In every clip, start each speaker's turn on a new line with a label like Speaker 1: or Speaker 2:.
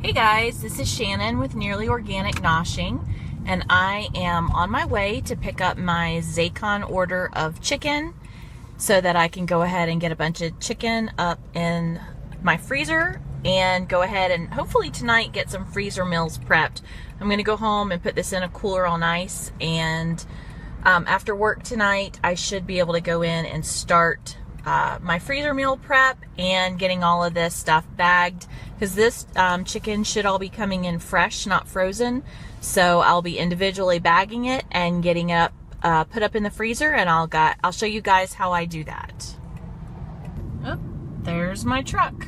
Speaker 1: Hey guys, this is Shannon with Nearly Organic Noshing, and I am on my way to pick up my Zaycon order of chicken so that I can go ahead and get a bunch of chicken up in my freezer and go ahead and hopefully tonight get some freezer meals prepped. I'm going to go home and put this in a cooler on ice, and after work tonight I should be able to go in and start my freezer meal prep and getting all of this stuff bagged, because this chicken should all be coming in fresh, not frozen. So I'll be individually bagging it and getting it up, put up in the freezer, and I'll show you guys how I do that. Oh, there's my truck.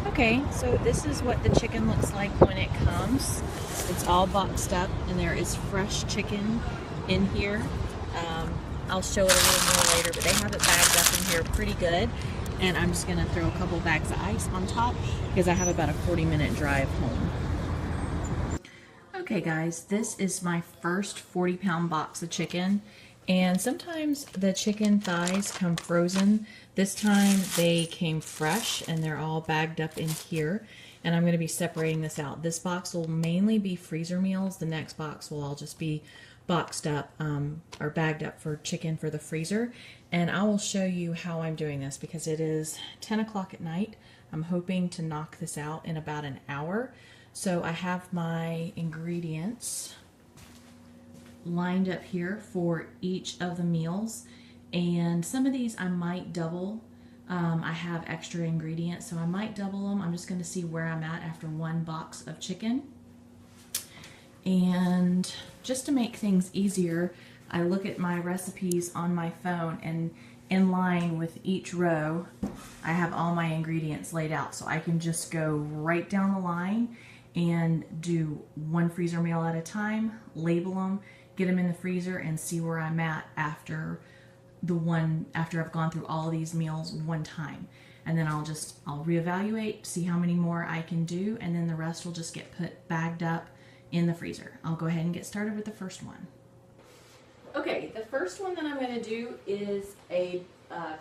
Speaker 1: Okay, so this is what the chicken looks like when it comes. It's all boxed up and there is fresh chicken in here. I'll show it a little more later, but they have it bagged up in here pretty good. And I'm just gonna throw a couple bags of ice on top because I have about a 40-minute drive home. Okay guys, this is my first 40-pound box of chicken. And sometimes the chicken thighs come frozen. This time they came fresh and they're all bagged up in here. And I'm going to be separating this out. This box will mainly be freezer meals. The next box will all just be boxed up or bagged up for chicken for the freezer. And I will show you how I'm doing this because it is 10 o'clock at night. I'm hoping to knock this out in about an hour. So I have my ingredients lined up here for each of the meals, and some of these I might double. I have extra ingredients, so I might double them. I'm just going to see where I'm at after one box of chicken. And just to make things easier, I look at my recipes on my phone, and in line with each row I have all my ingredients laid out, so I can just go right down the line and do one freezer meal at a time, label them, get them in the freezer, and see where I'm at after I've gone through all of these meals one time. And then I'll reevaluate, see how many more I can do, and then the rest will just get bagged up in the freezer. I'll go ahead and get started with the first one. Okay, the first one that I'm going to do is a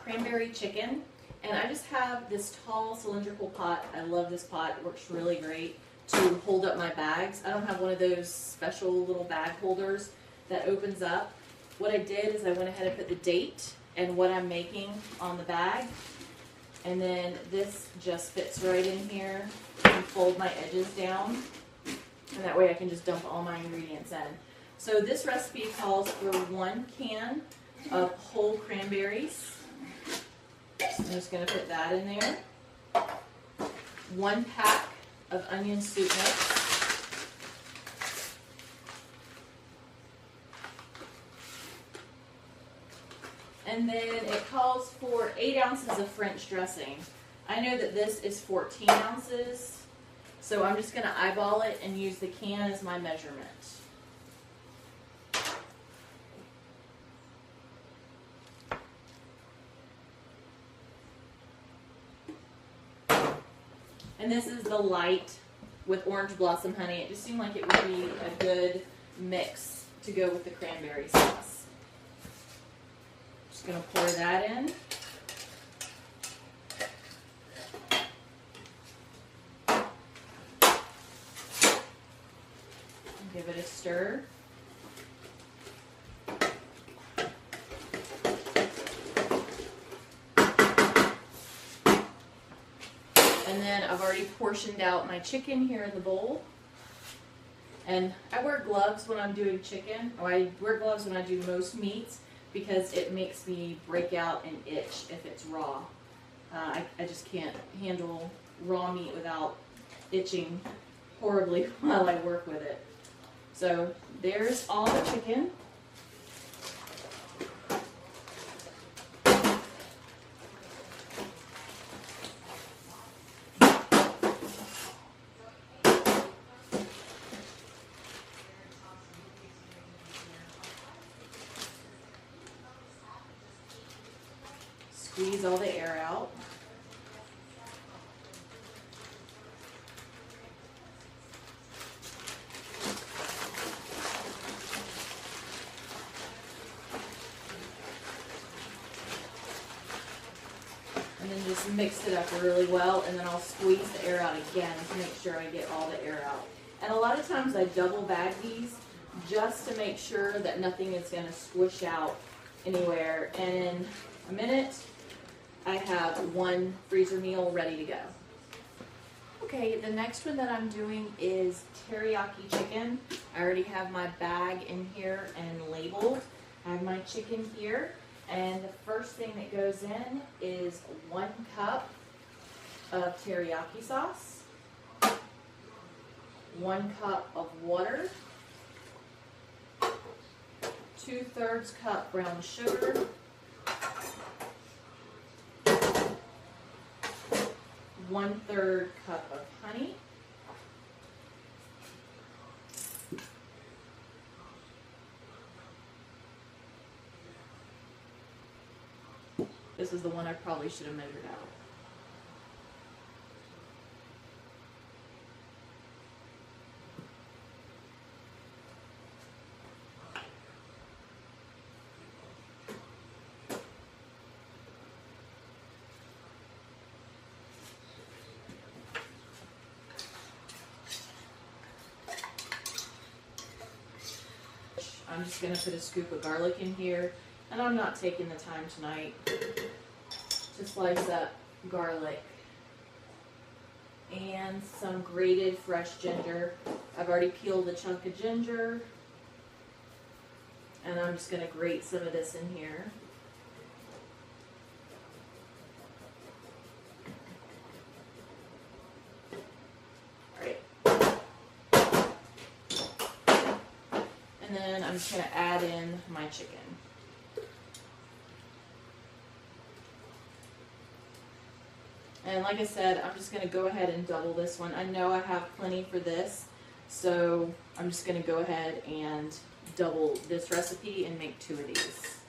Speaker 1: cranberry chicken, and I just have this tall cylindrical pot. I love this pot, it works really great to hold up my bags. I don't have one of those special little bag holders that opens up. What I did is I went ahead and put the date and what I'm making on the bag, and then this just fits right in here. And fold my edges down, and that way I can just dump all my ingredients in. So this recipe calls for 1 can of whole cranberries. I'm just going to put that in there. 1 pack of onion soup mix. And then it calls for 8 ounces of French dressing. I know that this is 14 ounces, so I'm just going to eyeball it and use the can as my measurement. And this is the light with orange blossom honey. It just seemed like it would be a good mix to go with the cranberry sauce. Just going to pour that in. Give it a stir. And then I've already portioned out my chicken here in the bowl. And I wear gloves when I'm doing chicken, or I wear gloves when I do most meats, because it makes me break out and itch if it's raw. I just can't handle raw meat without itching horribly while I work with it. So there's all the chicken. squeeze all the air out. And then just mix it up really well, and then I'll squeeze the air out again to make sure I get all the air out. And a lot of times I double bag these just to make sure that nothing is going to squish out anywhere. And in a minute, I have one freezer meal ready to go. Okay, the next one that I'm doing is teriyaki chicken. I already have my bag in here and labeled. I have my chicken here. And the first thing that goes in is 1 cup of teriyaki sauce, 1 cup of water, 2/3 cup brown sugar, 1/3 cup of honey, this is the one I probably should have measured out. I'm just going to put a scoop of garlic in here, and I'm not taking the time tonight to slice up garlic, and some grated fresh ginger. I've already peeled a chunk of ginger, and I'm just going to grate some of this in here. And then I'm just going to add in my chicken. And like I said, I'm just going to go ahead and double this one. I know I have plenty for this, so I'm just going to go ahead and double this recipe and make 2 of these.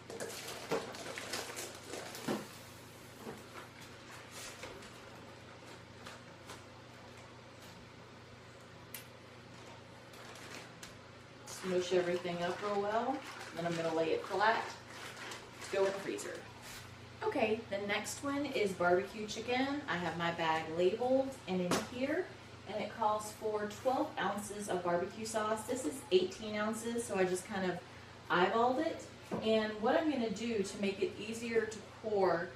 Speaker 1: Smoosh everything up real well, then I'm going to lay it flat to go in the freezer. Okay, the next one is barbecue chicken. I have my bag labeled and in here, and it calls for 12 ounces of barbecue sauce. This is 18 ounces, so I just kind of eyeballed it. And what I'm going to do to make it easier to pour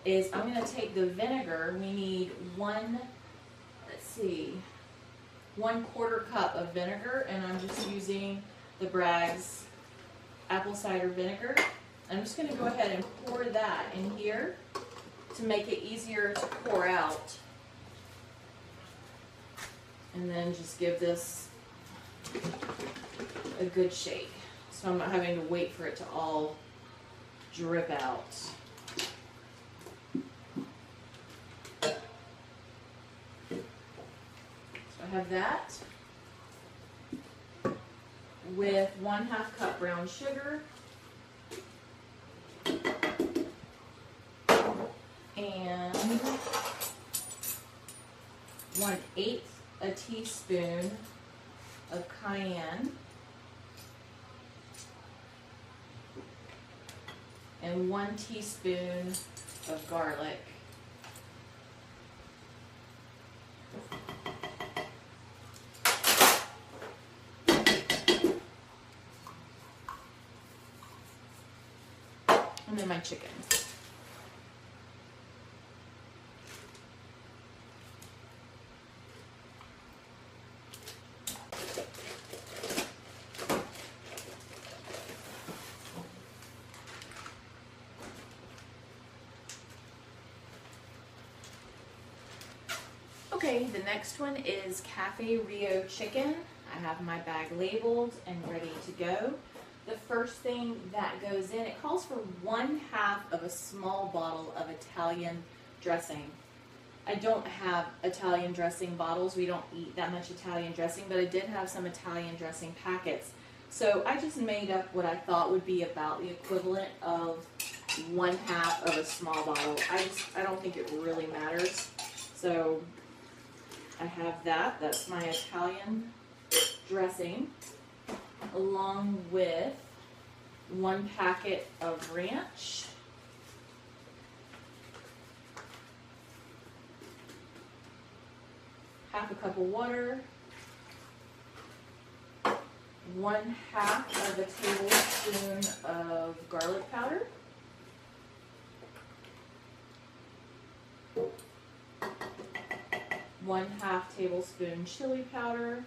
Speaker 1: is I'm going to take the vinegar. We need 1/4 cup of vinegar, and I'm just using the Bragg's apple cider vinegar. I'm just going to go ahead and pour that in here to make it easier to pour out. And then just give this a good shake, so I'm not having to wait for it to all drip out. So I have that with 1/2 cup brown sugar and 1/8 a teaspoon of cayenne and 1 teaspoon of garlic. And then my chicken. Okay, the next one is Cafe Rio chicken. I have my bag labeled and ready to go. The first thing that goes in, it calls for 1/2 of a small bottle of Italian dressing. I don't have Italian dressing bottles. We don't eat that much Italian dressing, but I did have some Italian dressing packets. So I just made up what I thought would be about the equivalent of 1/2 of a small bottle. I don't think it really matters. So I have that. That's my Italian dressing, along with 1 packet of ranch, half a cup of water, 1/2 of a tablespoon of garlic powder, 1/2 tablespoon chili powder,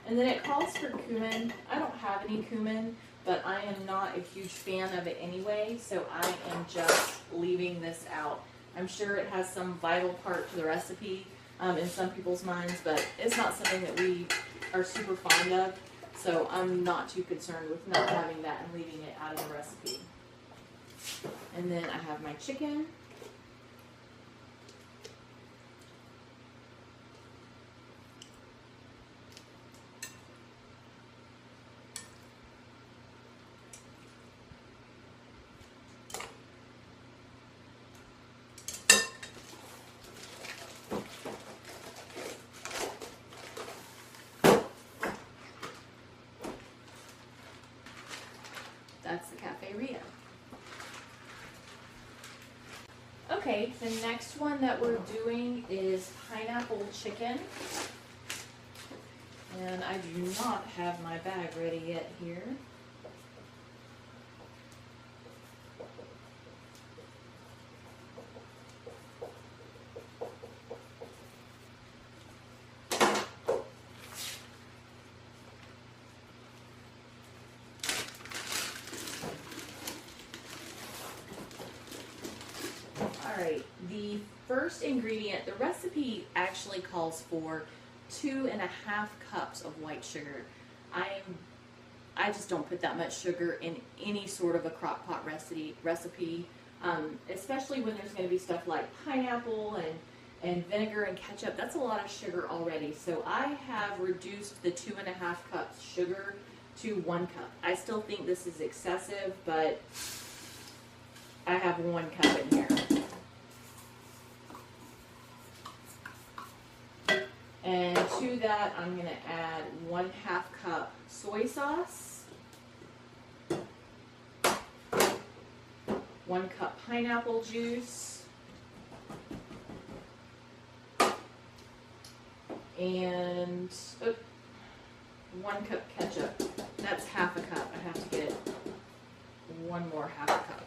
Speaker 1: and then it calls for cumin. I don't have any cumin, but I am not a huge fan of it anyway, so I am just leaving this out. I'm sure it has some vital part to the recipe in some people's minds, but it's not something that we are super fond of, so I'm not too concerned with not having that and leaving it out of the recipe. And then I have my chicken. That's the Cafe Rio. Okay, the next one that we're doing is pineapple chicken. And I do not have my bag ready yet here. Alright, the first ingredient, the recipe actually calls for 2.5 cups of white sugar. I just don't put that much sugar in any sort of a crock pot recipe, especially when there's going to be stuff like pineapple and vinegar and ketchup. That's a lot of sugar already. So I have reduced the 2.5 cups sugar to 1 cup. I still think this is excessive, but I have 1 cup in here. And to that, I'm going to add 1/2 cup soy sauce, 1 cup pineapple juice, and 1 cup ketchup. That's 1/2 cup. I have to get 1 more 1/2 cup.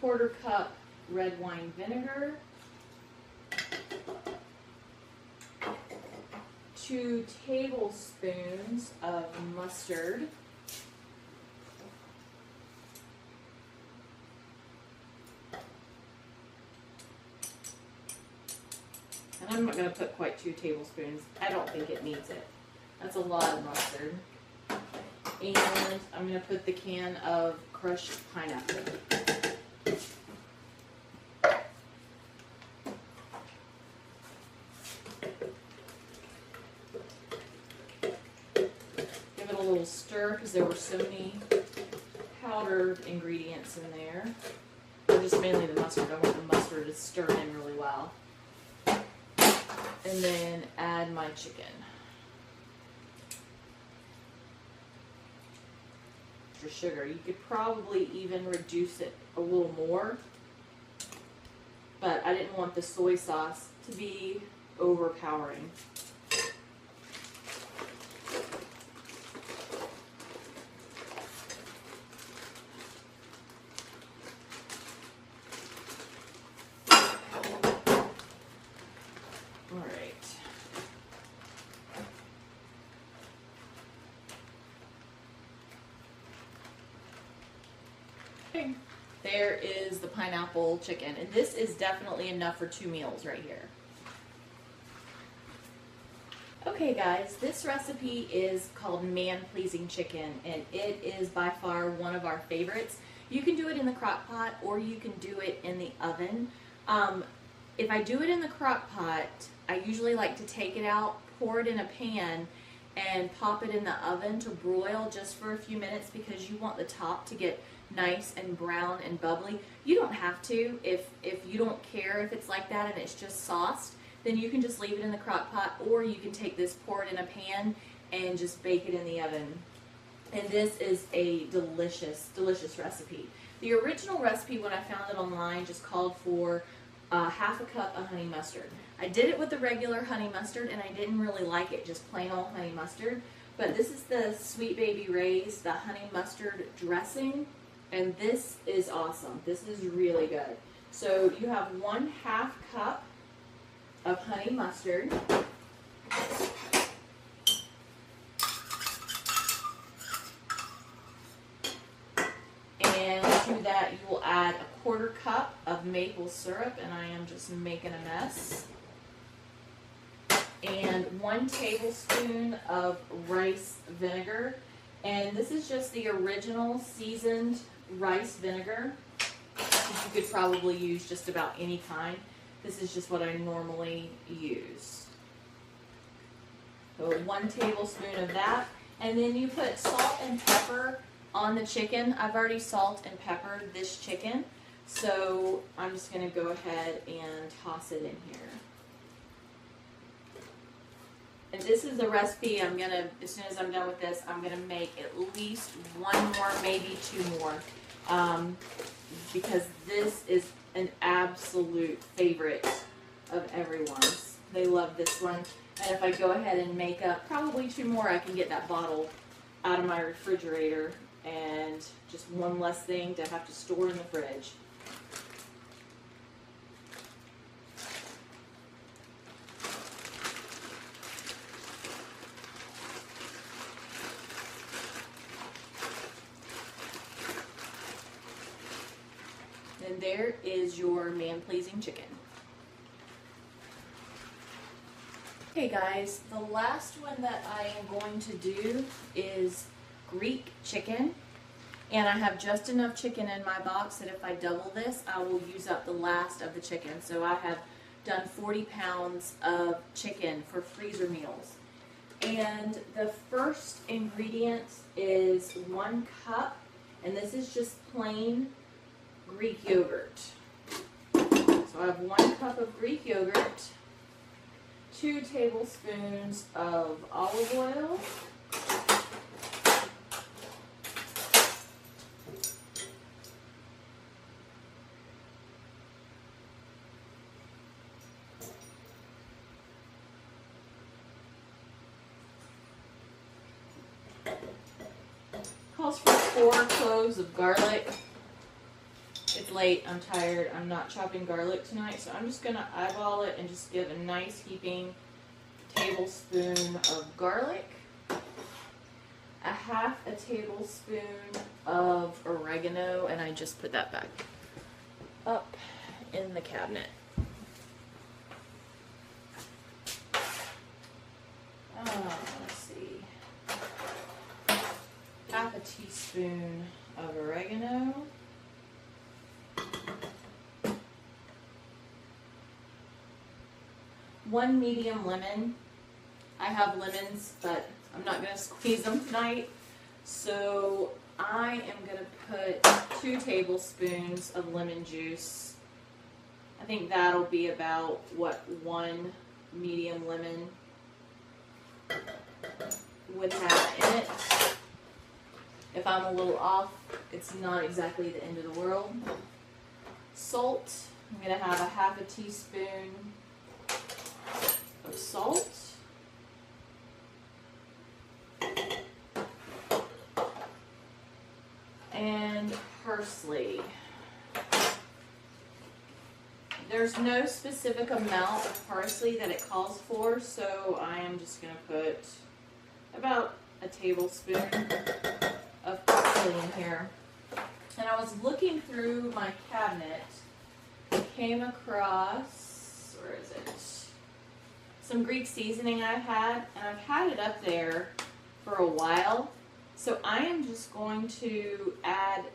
Speaker 1: Quarter cup red wine vinegar, 2 tablespoons of mustard, and I'm not going to put quite 2 tablespoons. I don't think it needs it. That's a lot of mustard. And I'm going to put the can of crushed pineapple. Stir, because there were so many powdered ingredients in there. Or just mainly the mustard. I want the mustard to stir in really well. And then add my chicken. For sugar, you could probably even reduce it a little more, but I didn't want the soy sauce to be overpowering. Okay, there is the pineapple chicken, and this is definitely enough for 2 meals right here. Okay guys, this recipe is called man-pleasing chicken, and it is by far one of our favorites. You can do it in the crock pot or you can do it in the oven. If I do it in the crock pot, I usually like to take it out, pour it in a pan, and pop it in the oven to broil just for a few minutes because you want the top to get nice and brown and bubbly. You don't have to. If you don't care if it's like that and it's just sauced, then you can just leave it in the crock pot, or you can take this, pour it in a pan, and just bake it in the oven. And this is a delicious, delicious recipe. The original recipe, when I found it online, just called for half a cup of honey mustard. I did it with the regular honey mustard, and I didn't really like it, just plain old honey mustard. But this is the Sweet Baby Ray's, the honey mustard dressing, and this is awesome. This is really good. So you have 1/2 cup of honey mustard. And to that you will add 1/4 cup of maple syrup, and I am just making a mess. And 1 tablespoon of rice vinegar. And this is just the original seasoned rice vinegar. You could probably use just about any kind. This is just what I normally use. So 1 tablespoon of that. And then you put salt and pepper on the chicken. I've already salt and peppered this chicken, so I'm just going to go ahead and toss it in here. And this is the recipe I'm going to, as soon as I'm done with this, I'm going to make at least 1 more, maybe 2 more, because this is an absolute favorite of everyone's. They love this one. And if I go ahead and make up probably 2 more, I can get that bottle out of my refrigerator, and just one less thing to have to store in the fridge. And there is your man-pleasing chicken. Okay guys, the last one that I am going to do is Greek chicken. And I have just enough chicken in my box that if I double this, I will use up the last of the chicken. So I have done 40 pounds of chicken for freezer meals. And the first ingredient is 1 cup, and this is just plain Greek yogurt. So I have 1 cup of Greek yogurt, 2 tablespoons of olive oil, calls for 4 cloves of garlic. It's late, I'm tired, I'm not chopping garlic tonight, so I'm just going to eyeball it and just give a nice heaping tablespoon of garlic, 1/2 tablespoon of oregano, and I just put that back up in the cabinet. Let's see, 1/2 teaspoon of oregano, 1 medium lemon. I have lemons, but I'm not going to squeeze them tonight. So I am going to put 2 tablespoons of lemon juice. I think that'll be about, what, 1 medium lemon would have in it. If I'm a little off, it's not exactly the end of the world. Salt, I'm going to have 1/2 teaspoon of salt. And parsley. There's no specific amount of parsley that it calls for, so I am just going to put about a tablespoon of parsley in here. And I was looking through my cabinet, came across, where is it? Some Greek seasoning I've had, and I've had it up there for a while. So I am just going to add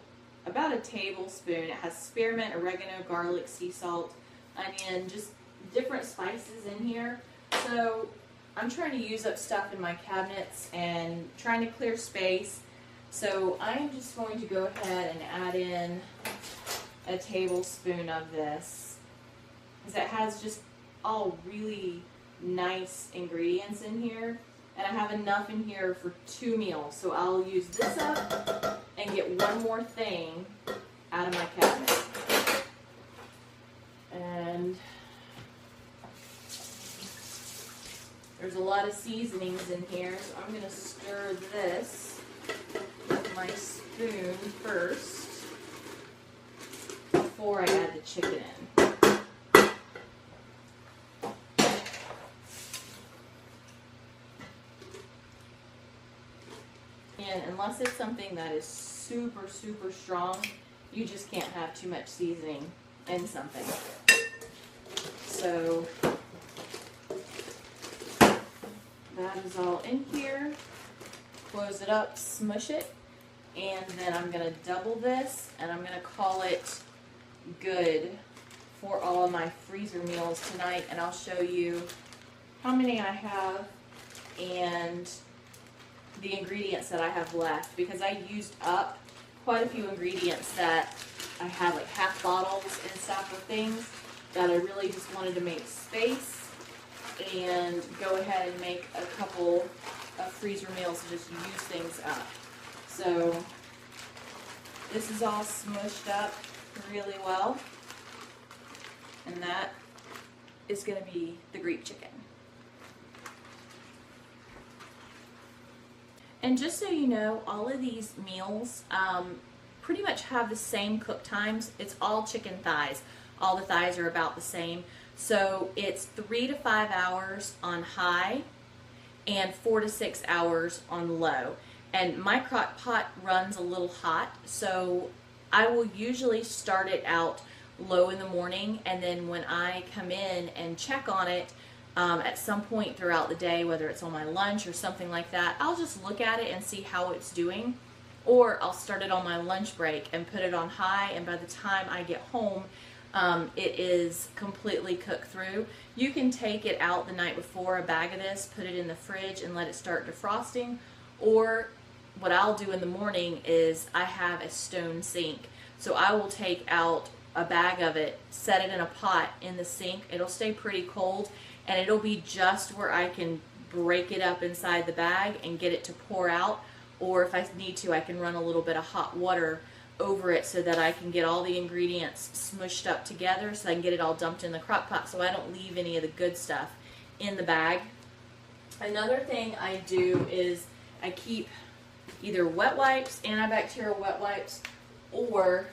Speaker 1: about a tablespoon. It has spearmint, oregano, garlic, sea salt, onion, just different spices in here. So I'm trying to use up stuff in my cabinets and trying to clear space. So I'm just going to go ahead and add in a tablespoon of this, because it has just all really nice ingredients in here, and I have enough in here for 2 meals. So I'll use this up and get one more thing out of my cabinet. And there's a lot of seasonings in here, so I'm going to stir this with my spoon first before I add the chicken in. And unless it's something that is super, super strong, you just can't have too much seasoning in something. So that is all in here. Close it up, smush it, and then I'm going to double this, and I'm going to call it good for all of my freezer meals tonight, and I'll show you how many I have and the ingredients that I have left, because I used up quite a few ingredients that I had, like half bottles and stuff of things that I really just wanted to make space and go ahead and make a couple of freezer meals to just use things up. So this is all smushed up really well, and that is going to be the Greek chicken. And just so you know, all of these meals pretty much have the same cook times. It's all chicken thighs. All the thighs are about the same. So it's 3 to 5 hours on high and 4 to 6 hours on low. And my crock pot runs a little hot, so I will usually start it out low in the morning, and then when I come in and check on it at some point throughout the day, whether it's on my lunch or something like that, I'll just look at it and see how it's doing. Or I'll start it on my lunch break and put it on high, and by the time I get home, it is completely cooked through. You can take it out the night before, a bag of this, put it in the fridge and let it start defrosting. Or what I'll do in the morning is I have a stone sink. So I will take out a bag of it, set it in a pot in the sink. It'll stay pretty cold, and it'll be just where I can break it up inside the bag and get it to pour out. Or if I need to, I can run a little bit of hot water over it so that I can get all the ingredients smushed up together, so I can get it all dumped in the crock pot so I don't leave any of the good stuff in the bag. Another thing I do is I keep either wet wipes, antibacterial wet wipes, or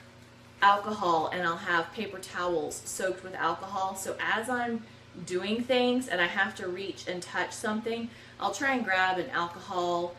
Speaker 1: alcohol, and I'll have paper towels soaked with alcohol. So as I'm doing things and I have to reach and touch something, I'll try and grab an alcohol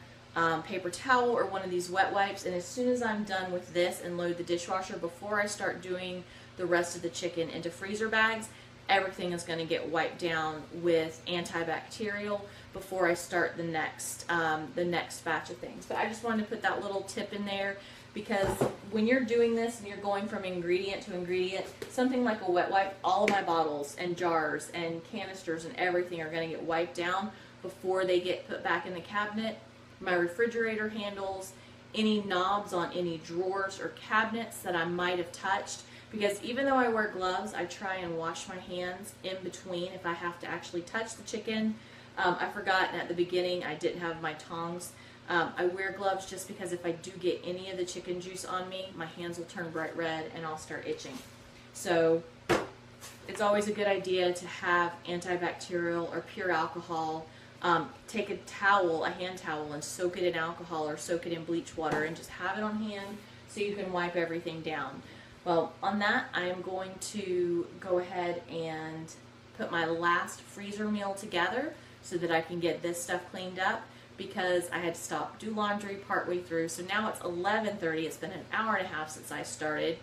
Speaker 1: paper towel or one of these wet wipes, and as soon as I'm done with this and load the dishwasher, before I start doing the rest of the chicken into freezer bags, everything is going to get wiped down with antibacterial before I start the next batch of things. But I just wanted to put that little tip in there, because when you're doing this and you're going from ingredient to ingredient, something like a wet wipe, all of my bottles and jars and canisters and everything are going to get wiped down before they get put back in the cabinet. My refrigerator handles, any knobs on any drawers or cabinets that I might have touched, because even though I wear gloves, I try and wash my hands in between if I have to actually touch the chicken. I forgot at the beginning I didn't have my tongs. I wear gloves just because if I do get any of the chicken juice on me, my hands will turn bright red and I'll start itching. So it's always a good idea to have antibacterial or pure alcohol. Take a towel, a hand towel, and soak it in alcohol or soak it in bleach water and just have it on hand so you can wipe everything down. Well, on that, I am going to go ahead and put my last freezer meal together so that I can get this stuff cleaned up, because I had to stop, do laundry partway through. So now it's 11:30. It's been an hour and a half since I started,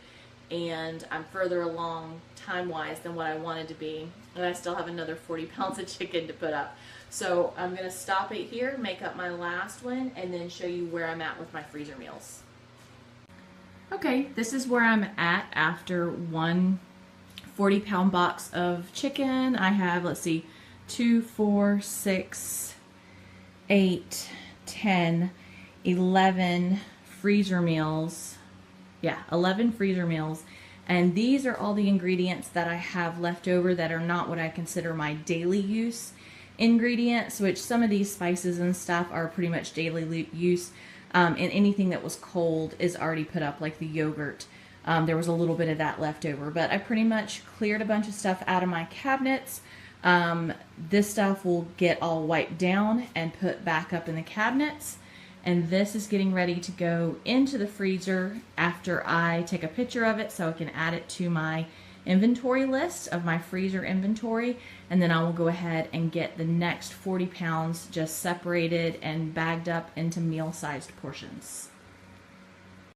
Speaker 1: and I'm further along time-wise than what I wanted to be, and I still have another 40 pounds of chicken to put up. So I'm going to stop it here, make up my last one, and then show you where I'm at with my freezer meals. Okay, this is where I'm at after one 40-pound box of chicken. I have, let's see, 2, 4, 6, 8, 10, 11 freezer meals. Yeah, 11 freezer meals. And these are all the ingredients that I have left over that are not what I consider my daily use ingredients, which some of these spices and stuff are pretty much daily use. And anything that was cold is already put up, like the yogurt. There was a little bit of that left over, but I pretty much cleared a bunch of stuff out of my cabinets. This stuff will get all wiped down and put back up in the cabinets. And this is getting ready to go into the freezer after I take a picture of it so I can add it to my inventory list of my freezer inventory. And then I will go ahead and get the next 40 pounds just separated and bagged up into meal-sized portions.